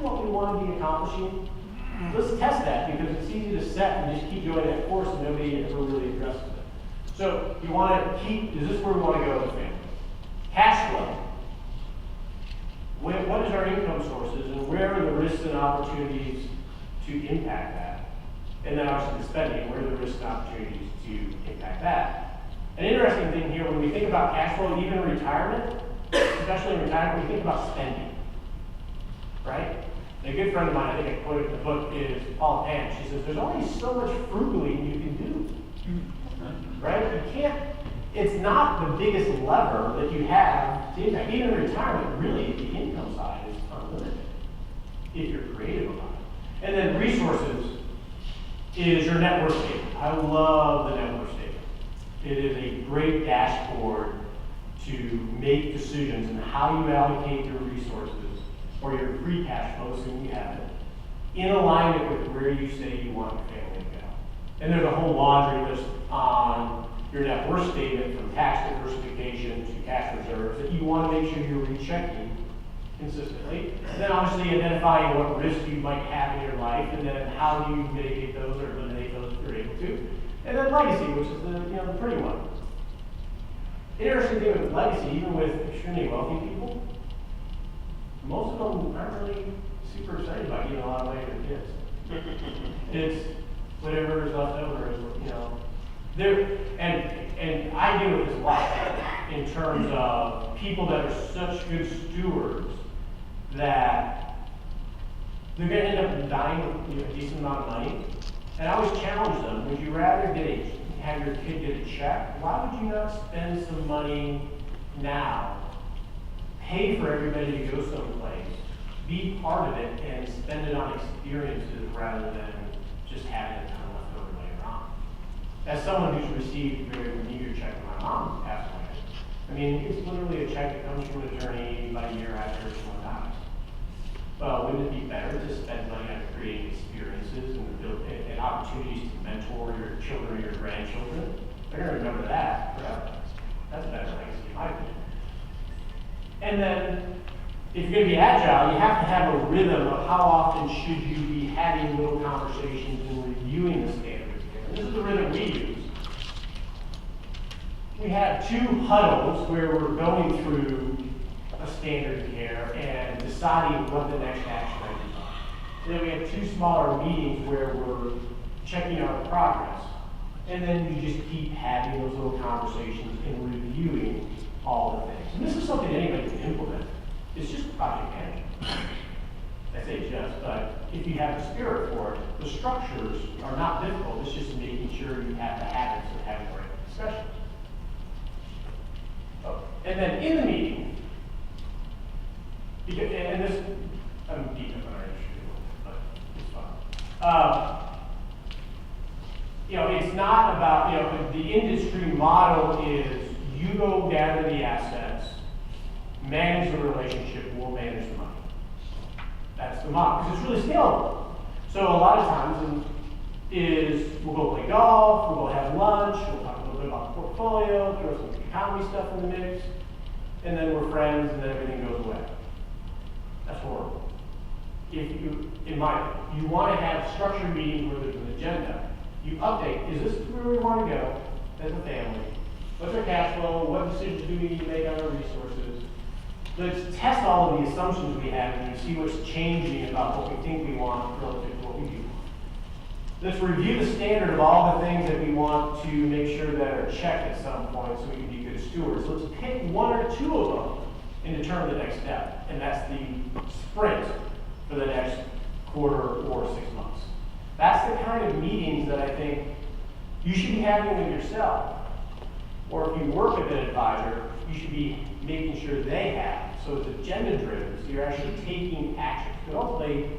what we want to be accomplishing? Let's test that, because it's easy to set and just keep going that course and nobody ever really addresses it. So you want to keep, is this where we want to go as a family? Cash flow. What is our income sources, and where are the risks and opportunities to impact that? And then obviously the spending, where are the risks and opportunities to impact that? An interesting thing here, when we think about cash flow, even in retirement, especially in retirement, we think about spending, right? And a good friend of mine, I think I quoted in the book, is Paula Pan. She says, there's only so much frugaling you can do, right? You can't, it's not the biggest lever that you have to impact. Even in retirement, really, the income side is unlimited if you're creative about it. And then resources is your net worth statement. I love the net worth statement. It is a great dashboard to make decisions on how you allocate your resources or your free cash flow, assuming you have it, in alignment with where you say you want your family to go. And there's a whole laundry list on your net worth statement, from tax diversification to cash reserves, that you want to make sure you're rechecking consistently. And then obviously identifying what risks you might have in your life, and then how do you mitigate those or eliminate those if you're able to. And then legacy, which is the pretty one. Interesting thing with legacy, even with extremely wealthy people, most of them aren't really super excited about giving a lot of money to their kids. It's whatever is left over is, and I deal with this a lot in terms of people that are such good stewards that they're going to end up dying with a decent amount of money. And I always challenge them, would you rather have your kid get a check? Why would you not spend some money now, pay for everybody to go someplace, be part of it, and spend it on experiences rather than just having a ton left over later on? As someone who's received a very meager check from my mom passed away, I mean, it's literally a check that comes from an attorney about a year after someone dies. Well, wouldn't it be better to spend money on creating experiences and opportunities to mentor your children or your grandchildren? They're going to remember that forever. That's a better legacy, in my opinion. And then, if you're going to be agile, you have to have a rhythm of how often should you be having little conversations and reviewing the standards. And this is the rhythm we use. We have 2 huddles where we're going through a standard care and deciding what the next action items are. And then we have 2 smaller meetings where we're checking out the progress. And then you just keep having those little conversations and reviewing all the things. And this is something anybody can implement. It's just project management. I say just, but if you have the spirit for it, the structures are not difficult. It's just making sure you have the habits of having the right discussions. Oh. And then in the meeting, and this, I'm deep in my issue, but it's fun. It's not about, the industry model is you go gather the assets, manage the relationship, we'll manage the money. That's the model, because it's really scalable. So a lot of times we'll go play golf, we'll go have lunch, we'll talk a little bit about the portfolio, throw some economy stuff in the mix, and then we're friends, and then everything goes away. That's horrible. If you, in my opinion, you want to have structured meetings where there's an agenda. You update, is this where we want to go as a family? What's our cash flow? What decisions do we need to make on our resources? Let's test all of the assumptions we have and see what's changing about what we think we want relative to what we do want. Let's review the standard of all the things that we want to make sure that are checked at some point so we can be good stewards. Let's pick 1 or 2 of them and determine the next step. And that's the sprint for the next quarter or 6 months. That's the kind of meetings that I think you should be having with yourself. Or if you work with an advisor, you should be making sure they have. So it's agenda driven, so you're actually taking action. But ultimately,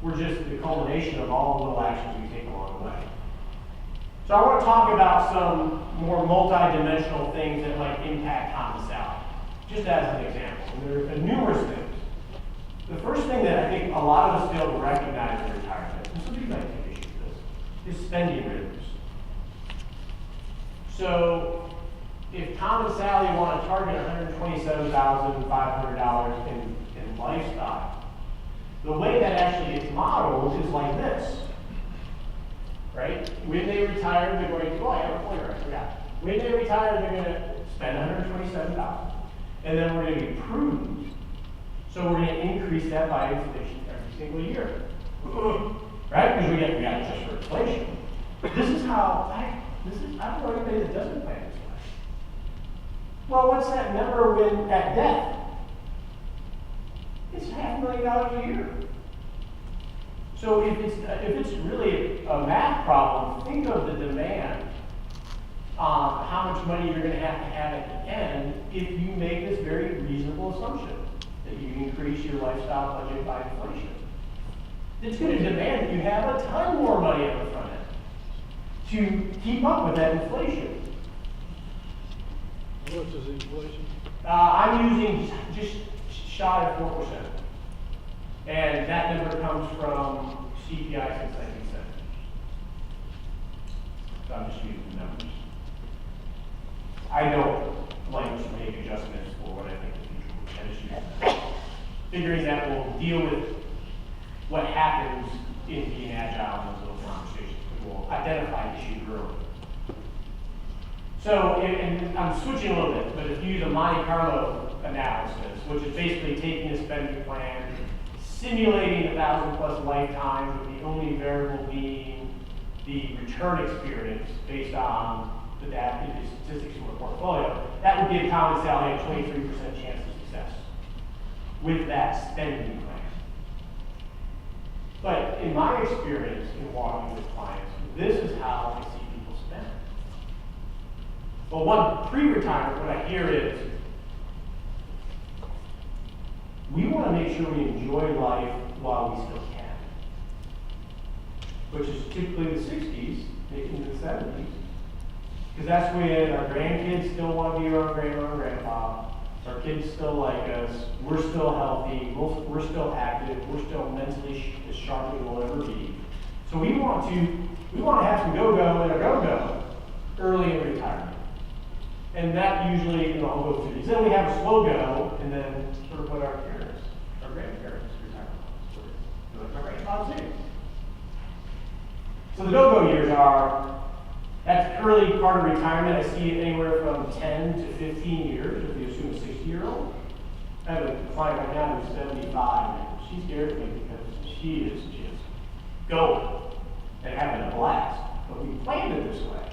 we're just the culmination of all the little actions we take along the way. So I want to talk about some more multi-dimensional things that might impact common salary, just as an example. And there are numerous things. The first thing that I think a lot of us fail to recognize in retirement, and some people might take issue with this, is spending rhythms. So if common salary want to target $127,500 in lifestyle, the way that actually gets modeled is like this, right? When they retire, they're going to, oh, I have a pointer, I forgot. When they retire, they're going to spend $127,000. And then we're going to be prudent. So we're going to increase that by inflation every single year. Right? Because we got it just for inflation. This is how, I don't know anybody that doesn't plan this way. Well, what's that number when at death? It's $500,000 a year. So if it's really a math problem, think of the demand on how much money you're going to have at the end if you make this very reasonable assumption that you increase your lifestyle budget by inflation. It's going to demand that you have a ton more money at the front end to keep up with that inflation. What is inflation? I'm using just shy of 4%. And that number comes from CPI since 1970. So I'm just using the numbers. I don't like to make adjustments for what I think the future will be. I just use that. Figuring that will deal with what happens in being agile in those little conversations. We will identify issues early. So, and I'm switching a little bit, but if you use a Monte Carlo analysis, which is basically taking a spending plan, simulating 1,000+ lifetimes, with the only variable being the return experience based on the data, the statistics from the portfolio, that would give Tom and Sally a 23% chance of success with that spending plan. But in my experience in walking with clients, this is how I see people spend. Well, one pre-retirement, what I hear is, we want to make sure we enjoy life while we still can. Which is typically the 60s, maybe the 70s. Because that's when our grandkids still want to be our grandma and grandpa. Our kids still like us. We're still healthy. We're still active. We're still mentally as sharp as we'll ever be. So we want to have some go-go and a go-go early in retirement. And that usually, I'll go through these. Then we have a slow go, and then sort of what our parents, our grandparents retire on. Like my grandpa's too. So the go-go years are, that's early part of retirement. I see it anywhere from 10 to 15 years, if you assume a 60-year-old. I have a client right now who's 75, and she scares me because she is just going and having a blast. But we planned it this way.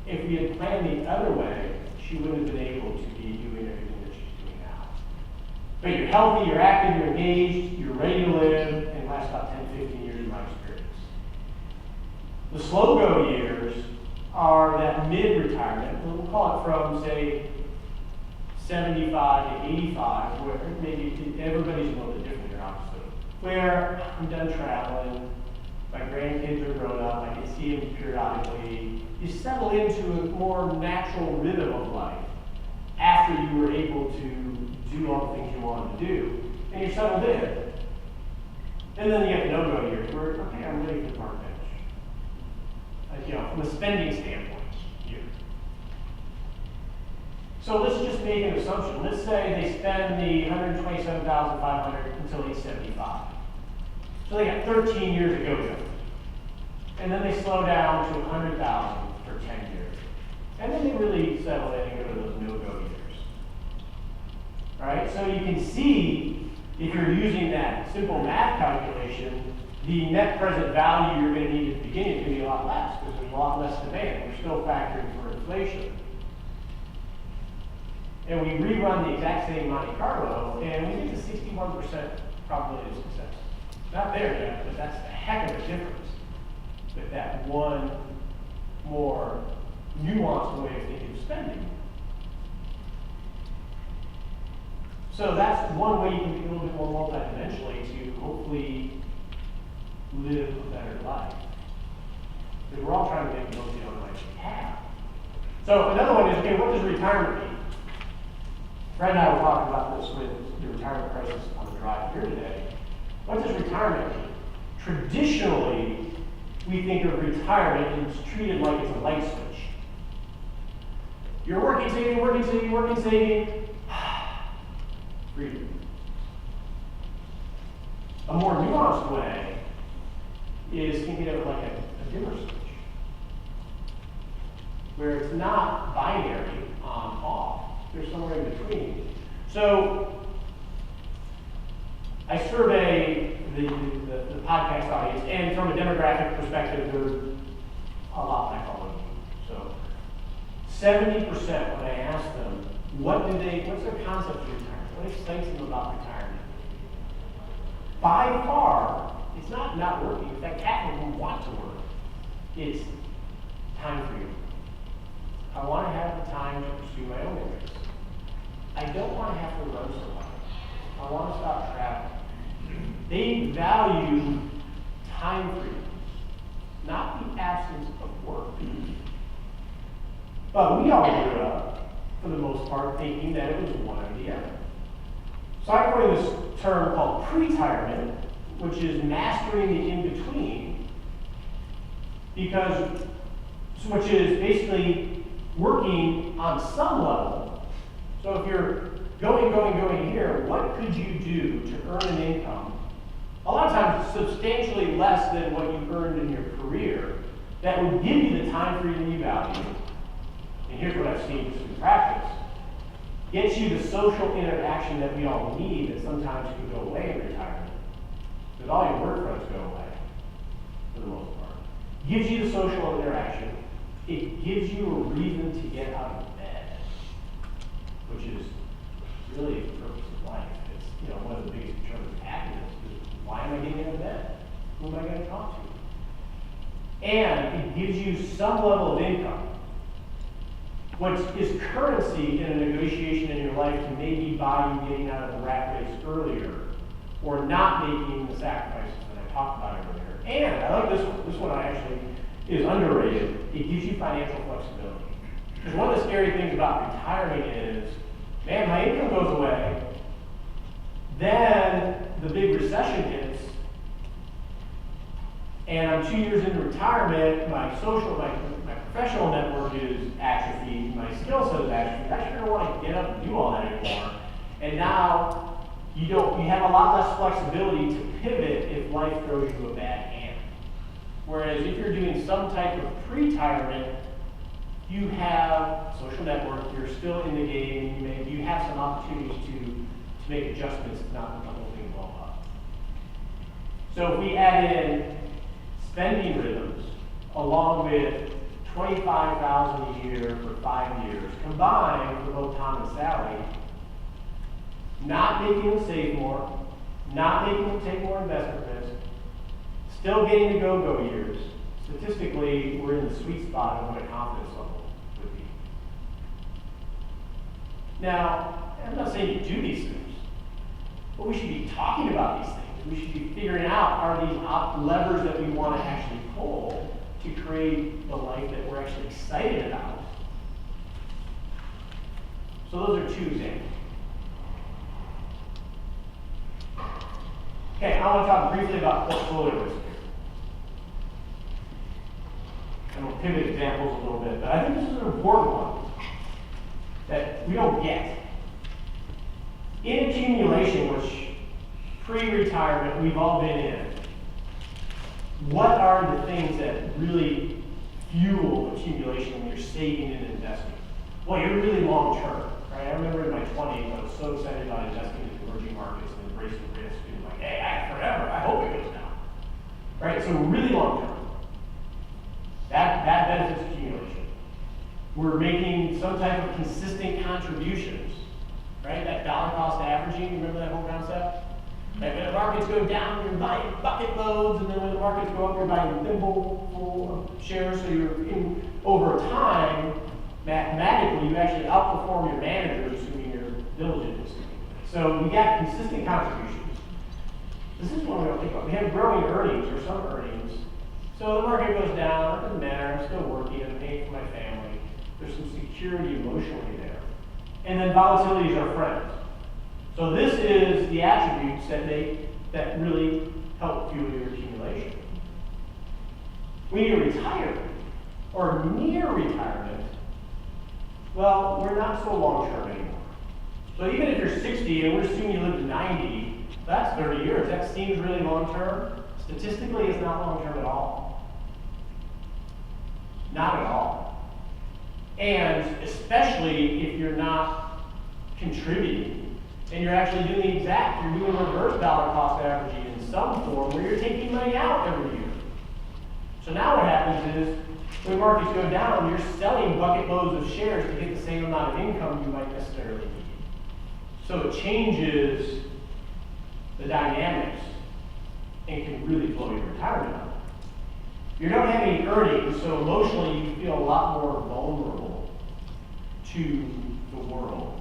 If we had planned the other way, she wouldn't have been able to be doing everything that she's doing now. But you're healthy, you're active, you're engaged, you're ready to live, and last about 10, 15 years in my experience. The slow go years are that mid-retirement, we'll call it from, say, 75 to 85, where maybe everybody's a little bit different here, obviously, where I'm done traveling, my grandkids are grown up, I can see them periodically. You settle into a more natural rhythm of life after you were able to do all the things you wanted to do, and you're settled in. And then you get the no-go years where, okay, I'm ready for the park bench. From a spending standpoint here. So let's just make an assumption. Let's say they spend the $127,500 until age 75. So they got 13 years of go-go. And then they slow down to $100,000 for 10 years. And then they really settle in and go to those no-go years. All right, so you can see, if you're using that simple math calculation, the net present value you're going to need at the beginning is going to be a lot less, because there's a lot less demand. We're still factoring for inflation. And we rerun the exact same Monte Carlo, and we get to 61% probability of success. Not there yet, but that's a heck of a difference with that one more nuanced way of thinking of spending. So that's one way you can be a little bit more multidimensionally to hopefully live a better life. Because we're all trying to make the most of the life we have. So another one is, okay, what does retirement mean? Fred and I were talking about this with the retirement crisis on the drive here today. What does retirement mean? Traditionally, we think of retirement and it's treated like it's a light switch. You're working, saving, working, saving, working, saving. Freedom. A more nuanced way is thinking of it like a dimmer switch, where it's not binary on off. There's somewhere in between. So I survey the podcast audience, and from a demographic perspective, they're a lot like all of you. So 70% when I ask them, what's their concept of retirement? What excites them about retirement? By far, it's not working. In fact, half of them want to work. It's time freedom. I want to have the time to pursue my own interests. I don't want to have to run so much. I want to stop traveling. They value time freedom, not the absence of work. But we all grew up, for the most part, thinking that it was one or the other. So I coined this term called pre-retirement, which is mastering the in-between, which is basically working on some level. So if you're going here, what could you do to earn an income? A lot of times substantially less than what you earned in your career that would give you the time freedom you value. And here's what I've seen just in practice. Gets you the social interaction that we all need that sometimes can go away in retirement. Because all your work friends go away, for the most part. Gives you the social interaction. It gives you a reason to get out of bed, which is really the purpose of life. It's one of the biggest determinants of happiness is why am I getting out of bed? Who am I going to talk to? And it gives you some level of income. What is currency in a negotiation in your life to maybe buy you getting out of the rat race earlier, or not making the sacrifices that I talked about earlier. And I like this one. This one actually is underrated. It gives you financial flexibility. Because one of the scary things about retiring is, man, my income goes away, then the big recession hits, and I'm 2 years into retirement, my professional network is atrophied, my skill set is atrophied. I sure don't want to get up and do all that anymore. And now you have a lot less flexibility to pivot if life throws you a bad hand. Whereas if you're doing some type of pre-retirement, you have social network, you're still in the game, you have some opportunities to make adjustments, if not let the whole thing blow up. So if we add in spending rhythms along with $25,000 a year for 5 years, combined for both Tom and Sally, not making them save more, not making them take more investment risk, still getting the go-go years, statistically, we're in the sweet spot of what a confidence level would be. Now, I'm not saying you do these things, but we should be talking about these things. We should be figuring out, are these levers that we want to actually pull to create the life that we're actually excited about? So those are two examples. Okay, I want to talk briefly about portfolio risk. And we'll pivot examples a little bit, but I think this is an important one that we don't get. In accumulation, which pre-retirement we've all been in, what are the things that really fuel accumulation when you're saving and investing? Well, you're really long-term, right? I remember in my 20s, I was so excited about investing in emerging markets and embracing risk, and like, hey, I have forever, I hope it goes down. Right, so really long-term. That benefits accumulation. We're making some type of consistent contributions, right? That dollar cost averaging, remember that whole concept? Right, when the markets go down, you're buying bucket loads, and then when the markets go up, you're buying thimble shares, so over time, mathematically, you actually outperform your managers, assuming you're diligent. So we got consistent contributions. This is what we don't think about. We have growing earnings, or some earnings. So the market goes down, it doesn't matter, I'm still working, I'm paying for my family. There's some security emotionally there. And then volatility is our friend. So this is the attributes that really help fuel your accumulation. When you retire, or near retirement, well, we're not so long-term anymore. So even if you're 60 and we're assuming you live to 90, That's 30 years. That seems really long-term. Statistically, it's not long-term at all. Not at all. And especially if you're not contributing and you're actually doing the exact, you're doing reverse dollar cost averaging in some form where you're taking money out every year. So now what happens is, when markets go down, you're selling bucket loads of shares to get the same amount of income you might necessarily need. So it changes the dynamics and can really blow your retirement up. You don't have any earnings, so emotionally you feel a lot more vulnerable to the world.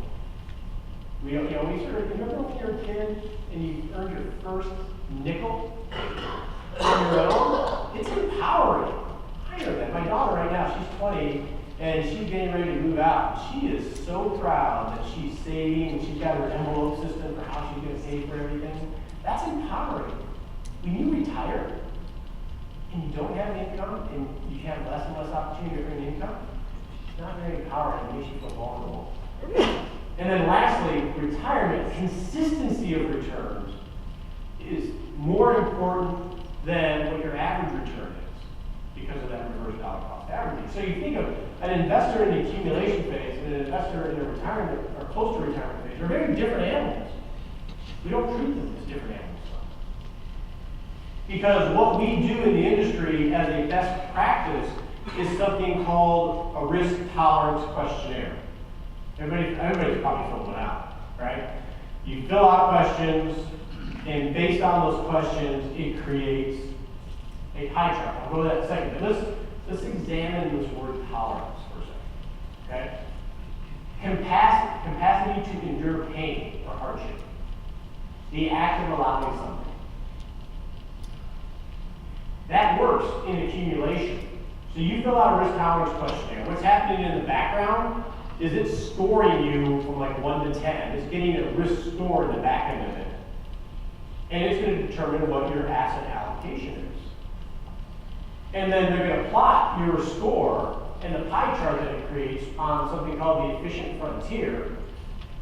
We don't, we sort of, remember when you were a kid and you earned your first nickel on your own? It's empowering. I know that. My daughter right now, she's 20, and she's getting ready to move out. She is so proud that she's saving, and she's got her envelope system for how she's going to save for everything. That's empowering. When you retire, and you don't have an income, and you have less and less opportunity to earn income, it's not very empowering. It makes you feel vulnerable. And then lastly, retirement, consistency of returns is more important than what your average return is because of that reverse dollar cost averaging. So you think of an investor in the accumulation phase and an investor in the retirement or close to retirement phase are very different animals. We don't treat them as different animals. Because what we do in the industry as a best practice is something called a risk tolerance questionnaire. Everybody's probably filled one out, right? You fill out questions, and based on those questions, it creates a pie chart. I'll go to that in a second. But let's examine this word tolerance for a second. Okay? Capacity to endure pain or hardship. The act of allowing something. That works in accumulation. So you fill out a risk tolerance questionnaire. What's happening in the background is it's scoring you from like 1 to 10. It's getting a risk score in the back end of it. And it's going to determine what your asset allocation is. And then they're going to plot your score and the pie chart that it creates on something called the efficient frontier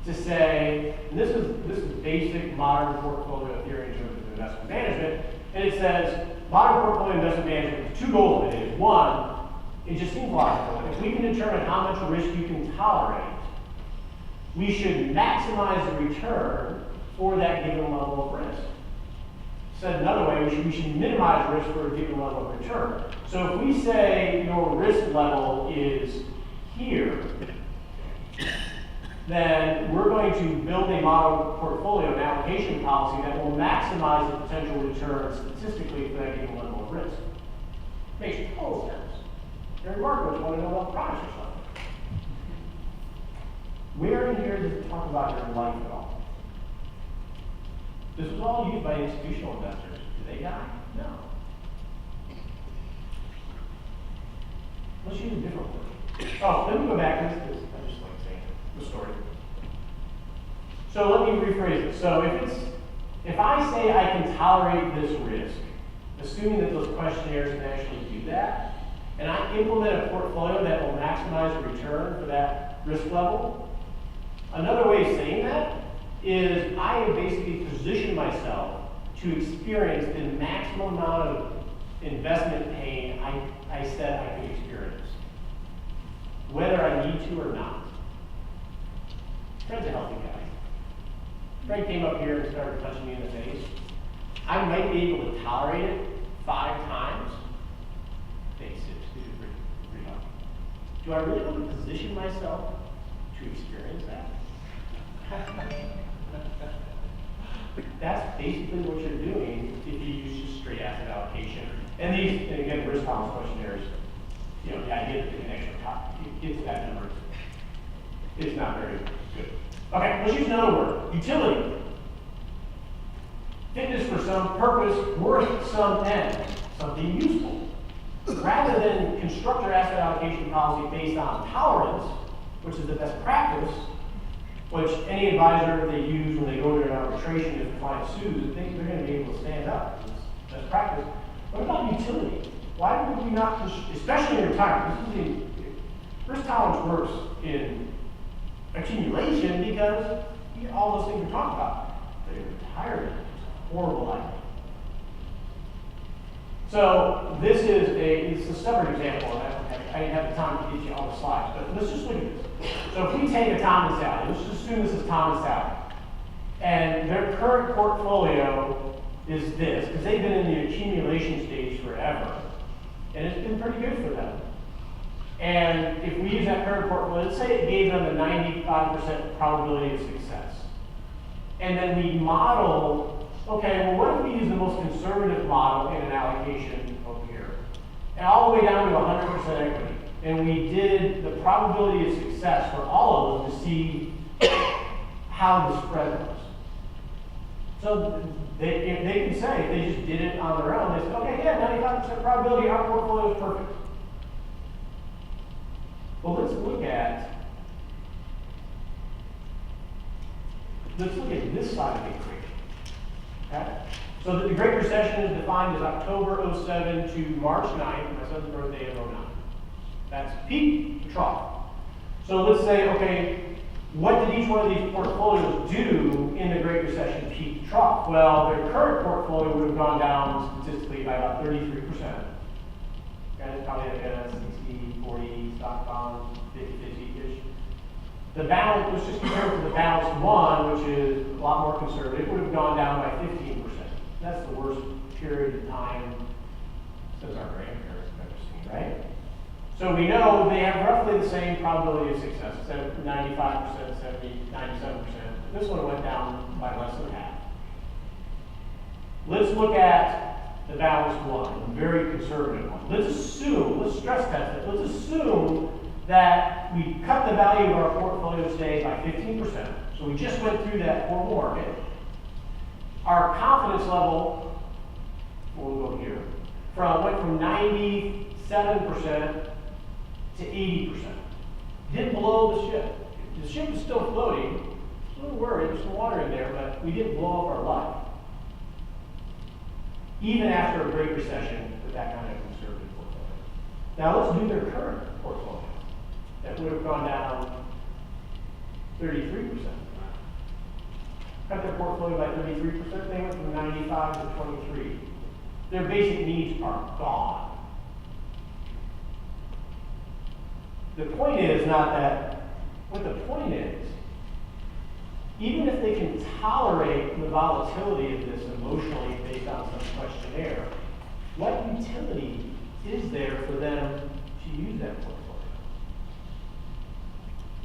to say, and this is basic modern portfolio theory in terms of investment management, and it says modern portfolio investment management, the two goals of it is, one, it just seems logical. If we can determine how much risk you can tolerate, we should maximize the return for that given level of risk. Said another way, we should minimize risk for a given level of return. So if we say your risk level is here, then we're going to build a model portfolio and allocation policy that will maximize the potential return statistically for that given level of risk. Makes total sense. They're remarkable. You want to know about products or something. Where in here does it talk about your life at all? This was all used by institutional investors. Did they die? No. Let's use a different word. Oh, let me go back. I just like saying the story. So let me rephrase it. So if I say I can tolerate this risk, assuming that those questionnaires can actually do that, and I implement a portfolio that will maximize the return for that risk level, another way of saying that is I have basically positioned myself to experience the maximum amount of investment pain I said I could experience, whether I need to or not. Fred's a healthy guy. Fred came up here and started touching me in the face. I might be able to tolerate it 5 times. Thanks, pretty healthy. Do I really want to position myself to experience that? That's basically what you're doing if you use just straight asset allocation. And again, risk tolerance questionnaires, the idea that the connection gets to that number, it's not very good. Okay, let's use another word, utility. Fitness for some purpose, worth some end, something useful. Rather than construct your asset allocation policy based on tolerance, which is the best practice, which any advisor they use when they go to an arbitration if the client sues, they think they're going to be able to stand up. That's practice. What about utility? Why would we not, especially in retirement, risk tolerance works in accumulation because all those things we're talking about. But in retirement, horrible idea. So this is it's a stubborn example, and I didn't have the time to get you all the slides, but let's just look at this. So if we take a Tom and Sally, let's just assume this is Tom and Sally, and their current portfolio is this, because they've been in the accumulation stage forever, and it's been pretty good for them. And if we use that current portfolio, let's say it gave them a 95% probability of success. And then we model, okay, well, what if we use the most conservative model in an allocation over here? And all the way down to 100% equity. And we did the probability of success for all of them to see how the spread was. So they can say, if they just did it on their own, they said, okay, yeah, 95% probability, our portfolio is perfect. Well, let's look at this side of the equation. Okay? So the Great Recession is defined as October 07 to March 9th, my son's birthday of 09. That's peak to trough. So let's say, okay, what did each one of these portfolios do in the Great Recession peak to trough? Well, their current portfolio would have gone down statistically by about 33%. Okay, it's probably like a 60-40 stock bonds, 50-50-ish. The balance, let's just compare it to the balanced one, which is a lot more conservative, would have gone down by 15%. That's the worst period of time since our grandparents have ever seen, right? So we know they have roughly the same probability of success, 95%, 70, 97%. This one went down by less than half. Let's look at the balanced one, the very conservative one. Let's stress test it. Let's assume that we cut the value of our portfolio today by 15%. So we just went through that horrible market. Our confidence level, we'll go here, went from 97% to 80%. Didn't blow the ship. The ship was still floating. A little worried, there's some water in there, but we didn't blow up our life. Even after a Great Recession with that kind of conservative portfolio. Now let's do their current portfolio. That would have gone down 33%. Cut their portfolio by 33%, they went from 95 to 23. Their basic needs are gone. The point is not that, what the point is, even if they can tolerate the volatility of this emotionally based on some questionnaire, what utility is there for them to use that portfolio?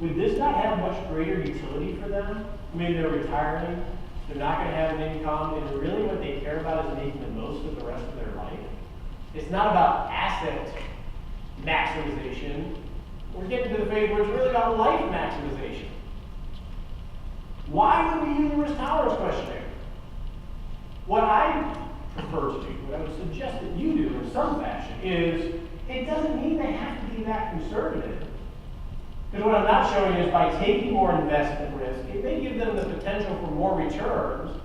Would this not have much greater utility for them? I mean, they're retiring, they're not going to have an income, and really what they care about is making the most of the rest of their life. It's not about asset maximization. We're getting to the phase where it's really about life maximization. Why would we use the risk tolerance questionnaire? What I prefer to do, what I would suggest that you do in some fashion, is it doesn't mean they have to be that conservative. Because what I'm not showing is by taking more investment risk, it may give them the potential for more returns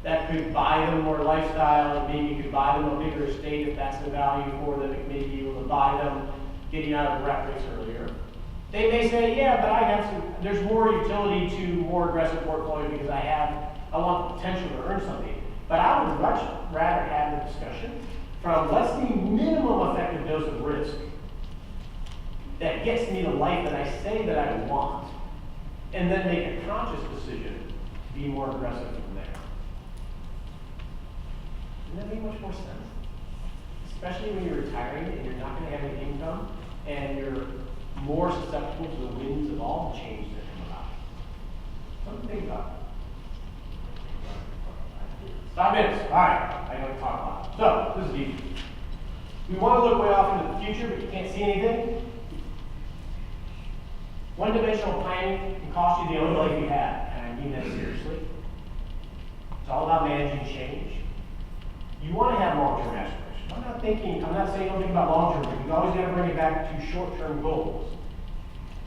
that could buy them more lifestyle, and maybe could buy them a bigger estate if that's the value for them. It may be able to buy them getting out of rat race earlier. They may say, yeah, but there's more utility to more aggressive portfolio because I want the potential to earn something. But I would much rather have the discussion from let's see minimum effective dose of risk that gets me the life that I say that I want, and then make a conscious decision to be more aggressive from there. Doesn't that make much more sense? Especially when you're retiring and you're not going to have any income, and you're more susceptible to the winds of all the change that come about. Something to think about. 5 minutes. All right. I know we talk a lot. So, this is easy. We want to look way off into the future, but you can't see anything. One-dimensional planning can cost you the only life you have, and I mean that seriously. It's all about managing change. You want to have long-term aspirations. I'm not saying don't think about long-term, but you've always got to bring it back to short-term goals.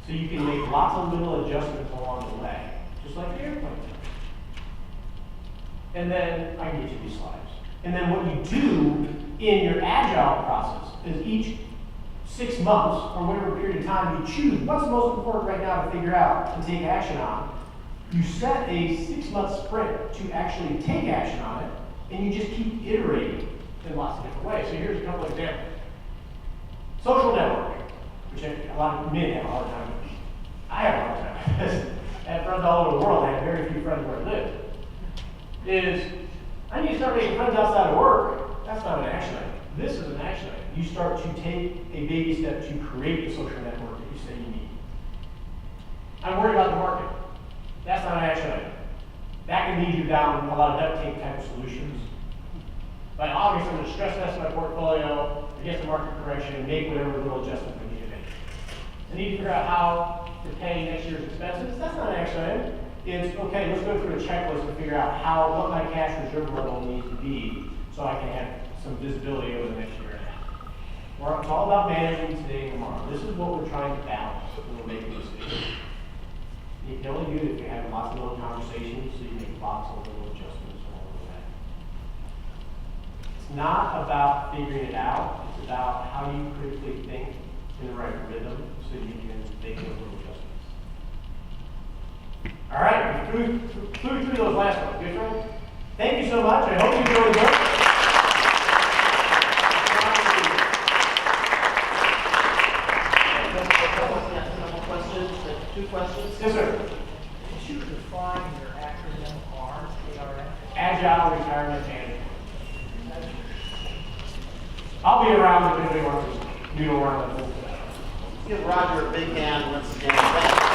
So you can make lots of little adjustments along the way, just like the airplane. And then, I can get you these slides. And then what you do in your agile process is each 6 months, or whatever period of time, you choose what's most important right now to figure out and take action on. You set a 6-month sprint to actually take action on it, And you just keep iterating in lots of different ways. So here's a couple of examples. Social network, which a lot of men have a hard time with. I have a hard time with. I have friends all over the world. I have very few friends where I live. Is I need to start making friends outside of work. That's not an action item. This is an action item. You start to take a baby step to create the social network that you say you need. I'm worried about the market. That's not an action item. That can lead you down a lot of duct tape type of solutions. By August, I'm going to stress test my portfolio against the market correction and make whatever little adjustment we need to make. I need to figure out how to pay next year's expenses. That's not an action item. It's, okay, let's go through a checklist and figure out what my cash reserve level needs to be so I can have some visibility over the next year and a half. It's all about managing today and tomorrow. This is what we're trying to balance when we're making decisions. You can only do it if you're having lots of little conversations, so you make lots of little adjustments along the way. It's not about figuring it out. It's about how you critically think in the right rhythm so you can make those little adjustments. All right, we flew through those last ones. Good, friend? Thank you so much. I hope you enjoyed the work. Two questions. Yes, sir. Could you define your acronym ARM, ARM? Agile Retirement Management. I'll be around if anybody wants to noodle around with this. Give Roger a big hand once again. Thank you.